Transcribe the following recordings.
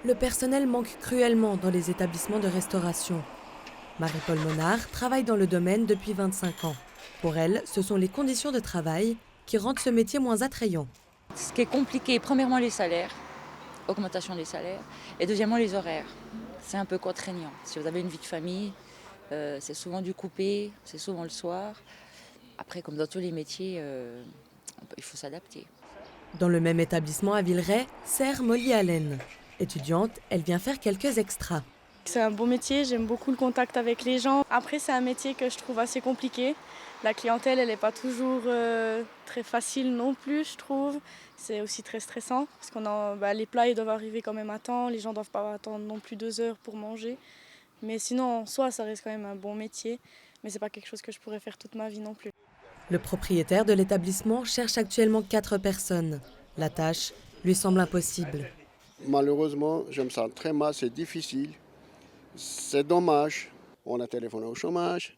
le personnel manque cruellement dans les établissements de restauration. Marie-Paul Monard travaille dans le domaine depuis 25 ans. Pour elle, ce sont les conditions de travail qui rendent ce métier moins attrayant. Ce qui est compliqué, premièrement les salaires, augmentation des salaires, et deuxièmement les horaires. C'est un peu contraignant. Si vous avez une vie de famille, c'est souvent du coupé, c'est souvent le soir. Après, comme dans tous les métiers, il faut s'adapter. Dans le même établissement à Villeray, sert Molly Allen. Étudiante, elle vient faire quelques extras. C'est un beau métier, j'aime beaucoup le contact avec les gens. Après, c'est un métier que je trouve assez compliqué. La clientèle, elle n'est pas toujours très facile non plus, je trouve. C'est aussi très stressant parce les plats ils doivent arriver quand même à temps. Les gens ne doivent pas attendre non plus 2 heures pour manger. Mais sinon, en soi, ça reste quand même un bon métier. Mais ce n'est pas quelque chose que je pourrais faire toute ma vie non plus. Le propriétaire de l'établissement cherche actuellement 4 personnes. La tâche lui semble impossible. Malheureusement, je me sens très mal, c'est difficile. C'est dommage. On a téléphoné au chômage.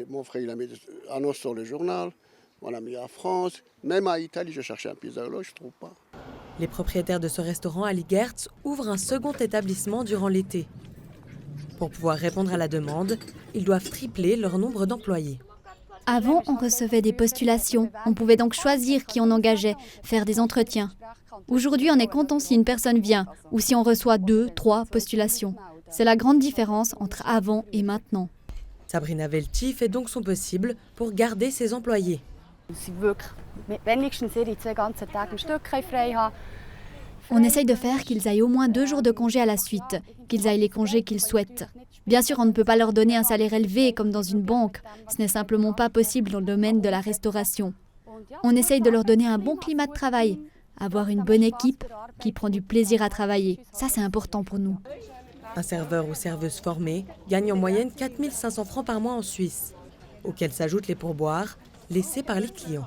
Mon frère il a mis annonce sur le journal. On a mis à France. Même à Italie, je cherchais un pizzaiolo, je ne trouve pas. Les propriétaires de ce restaurant à Ligertz ouvrent un second établissement durant l'été. Pour pouvoir répondre à la demande, ils doivent tripler leur nombre d'employés. Avant, on recevait des postulations. On pouvait donc choisir qui on engageait, faire des entretiens. Aujourd'hui, on est content si une personne vient ou si on reçoit 2, 3 postulations. C'est la grande différence entre avant et maintenant. Sabrina Velti fait donc son possible pour garder ses employés. On essaye de faire qu'ils aillent au moins 2 jours de congé à la suite, qu'ils aillent les congés qu'ils souhaitent. Bien sûr, on ne peut pas leur donner un salaire élevé comme dans une banque. Ce n'est simplement pas possible dans le domaine de la restauration. On essaye de leur donner un bon climat de travail, avoir une bonne équipe qui prend du plaisir à travailler. Ça, c'est important pour nous. Un serveur ou serveuse formé gagne en moyenne 4 500 francs par mois en Suisse, auxquels s'ajoutent les pourboires laissés par les clients.